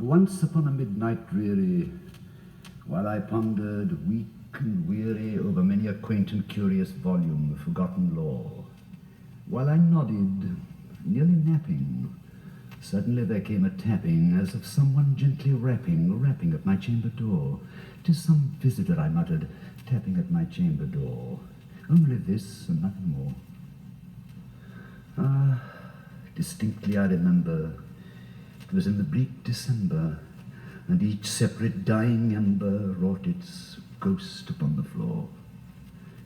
Once upon a midnight dreary, while I pondered, weak and weary, over many a quaint and curious volume of forgotten lore, while I nodded, nearly napping, suddenly there came a tapping, as of someone gently rapping at my chamber door. "'Tis some visitor," I muttered, tapping at my chamber door. Only this and nothing more. Distinctly I remember, it was in the bleak December, and each separate dying ember wrought its ghost upon the floor.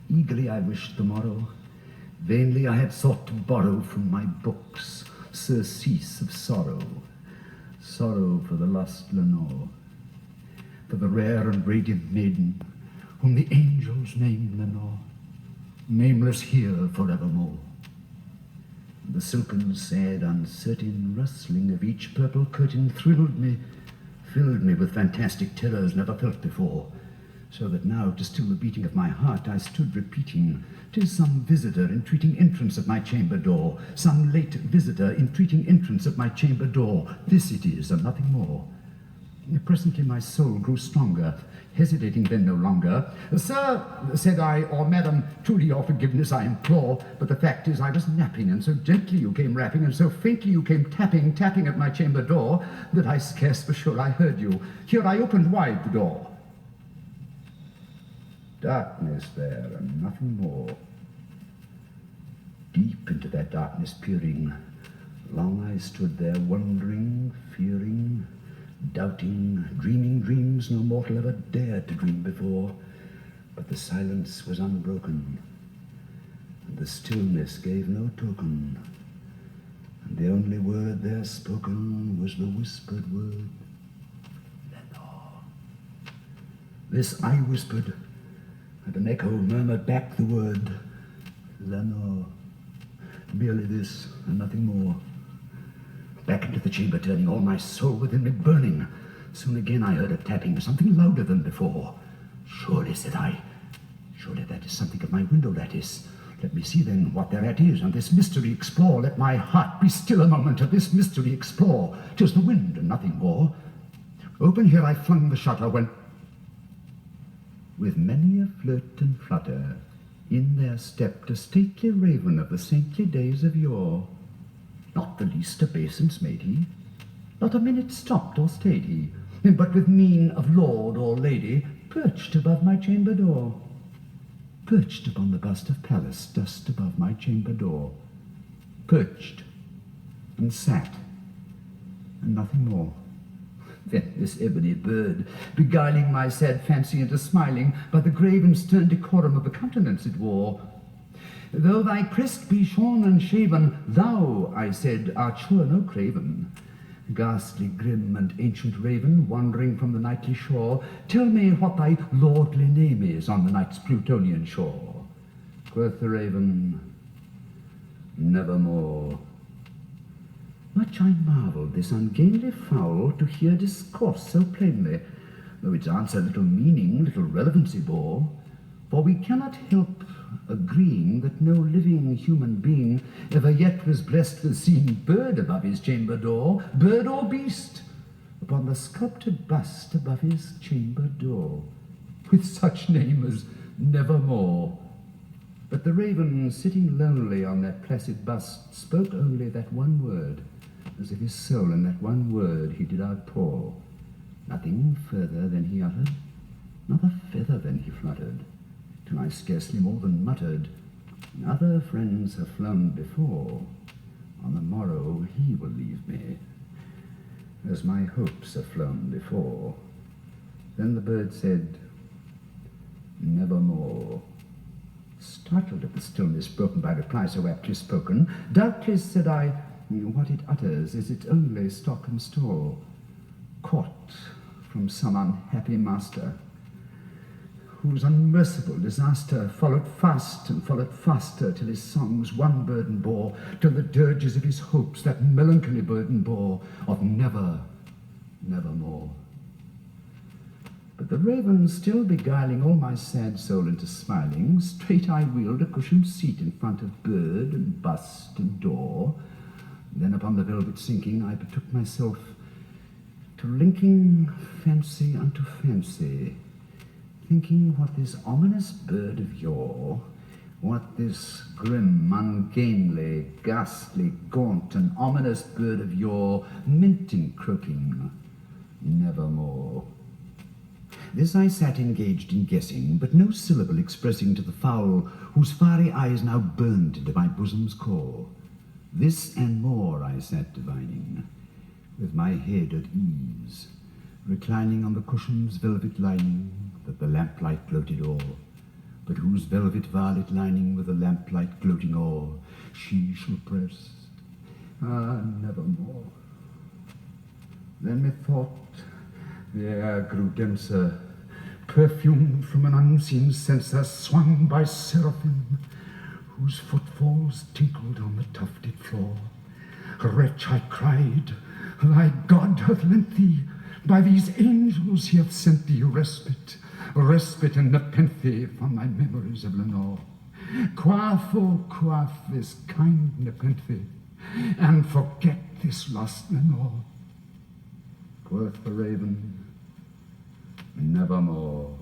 Eagerly I wished the morrow. Vainly I had sought to borrow from my books surcease of sorrow, sorrow for the lost Lenore, for the rare and radiant maiden whom the angels name Lenore, nameless here forevermore. The silken, sad, uncertain rustling of each purple curtain thrilled me, filled me with fantastic terrors never felt before, so that now, to still the beating of my heart, I stood repeating, "'Tis some visitor entreating entrance at my chamber door, some late visitor entreating entrance at my chamber door. This it is, and nothing more." Presently my soul grew stronger, hesitating then no longer. "Sir," said I, "or madam, truly your forgiveness I implore, but the fact is I was napping, and so gently you came rapping, and so faintly you came tapping at my chamber door, that I scarce for sure I heard you. Here I opened wide the door." Darkness there, and nothing more. Deep into that darkness peering, long I stood there, wondering, fearing, doubting, dreaming dreams no mortal ever dared to dream before. But the silence was unbroken, and the stillness gave no token, and the only word there spoken was the whispered word, "Lenore." This I whispered, and an echo murmured back the word, "Lenore." Merely this, and nothing more. Back into the chamber turning, all my soul within me burning. Soon again I heard a tapping, something louder than before. "Surely," said I, "surely that is something at my window lattice. Let me see then what thereat is, and this mystery explore. Let my heart be still a moment, and this mystery explore. 'Tis the wind, and nothing more." Open here I flung the shutter, when, with many a flirt and flutter, in there stepped a stately raven of the saintly days of yore. Not the least obeisance made he, not a minute stopped or stayed he, but with mien of lord or lady perched above my chamber door, perched upon the bust of Pallas just above my chamber door, perched and sat, and nothing more. Then this ebony bird, beguiling my sad fancy into smiling by the grave and stern decorum of the countenance it wore, "Though thy crest be shorn and shaven, thou," I said, "art sure no craven. Ghastly, grim, and ancient raven, wandering from the nightly shore, tell me what thy lordly name is on the night's Plutonian shore." Quoth the raven, "Nevermore." Much I marvelled this ungainly fowl to hear discourse so plainly, though its answer little meaning, little relevancy bore. For we cannot help agreeing that no living human being ever yet was blessed with seeing bird above his chamber door, bird or beast, upon the sculptured bust above his chamber door, with such name as Nevermore. But the raven, sitting lonely on that placid bust, spoke only that one word, as if his soul in that one word he did outpour. Nothing further than he uttered, not a feather than he fluttered, till I scarcely more than muttered, "Other friends have flown before, on the morrow he will leave me, as my hopes have flown before." Then the bird said, "Nevermore." Startled at the stillness broken by reply so aptly spoken, "Doubtless," said I, "what it utters is its only stock and store, caught from some unhappy master, whose unmerciful disaster followed fast and followed faster, till his songs one burden bore, till the dirges of his hopes that melancholy burden bore, of never, nevermore." But the raven still beguiling all my sad soul into smiling, straight I wheeled a cushioned seat in front of bird and bust and door. Then upon the velvet sinking I betook myself to linking fancy unto fancy, thinking what this ominous bird of yore, what this grim, ungainly, ghastly, gaunt, and ominous bird of yore meant in croaking, nevermore. This I sat engaged in guessing, but no syllable expressing to the fowl whose fiery eyes now burned into my bosom's core. This and more I sat divining, with my head at ease, reclining on the cushion's velvet lining that the lamplight gloated o'er, but whose velvet violet lining with the lamplight gloating o'er she shall press, nevermore. Then methought the air grew denser, perfumed from an unseen censer swung by seraphim, whose footfalls tinkled on the tufted floor. Wretch, I cried, thy God hath lent thee, by these angels he hath sent thee respite, respite and nepenthe from thy memories of Lenore. Quaff, oh quaff this kind nepenthe, and forget this lost Lenore. Quoth the raven, nevermore.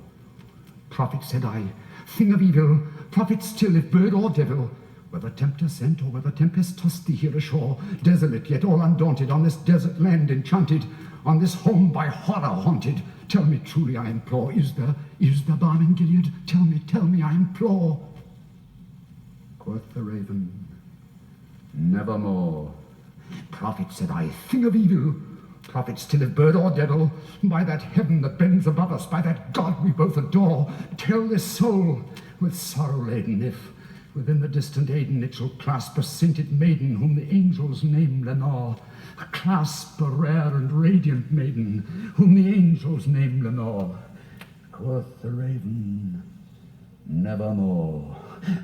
Prophet, said I, thing of evil, prophet still, if bird or devil, whether tempter sent or whether tempest tossed thee here ashore, desolate yet all undaunted, on this desert land enchanted, on this home by horror haunted, tell me truly, I implore, is there balm in Gilead? Tell me, I implore. Quoth the raven, nevermore. Prophet, said I, thing of evil, prophet still, if bird or devil, by that heaven that bends above us, by that God we both adore, tell this soul, with sorrow laden, if within the distant Aden it shall clasp a sainted maiden whom the angels name Lenore, clasp a rare and radiant maiden whom the angels name Lenore. Quoth the raven, nevermore.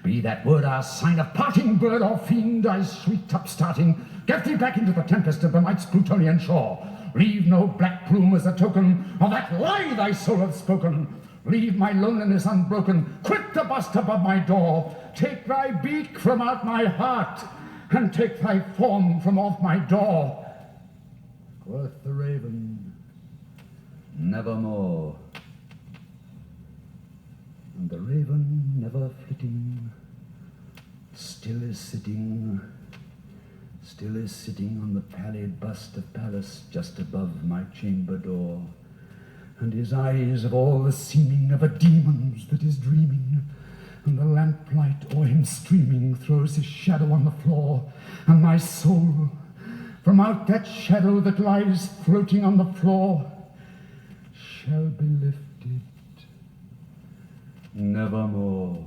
Be that word our sign of parting, bird or fiend, thy sweet upstarting, get thee back into the tempest of the night's Plutonian shore. Leave no black plume as a token of that lie thy soul hath spoken. Leave my loneliness unbroken, quit the bust above my door. Take thy beak from out my heart, and take thy form from off my door. Quoth the raven, nevermore. And the raven, never flitting, still is sitting on the pallid bust of Pallas just above my chamber door, and his eyes of all the seeming of a demon's that is dreaming, and the lamplight o'er him streaming throws his shadow on the floor, and my soul, from out that shadow that lies floating on the floor, shall be lifted nevermore.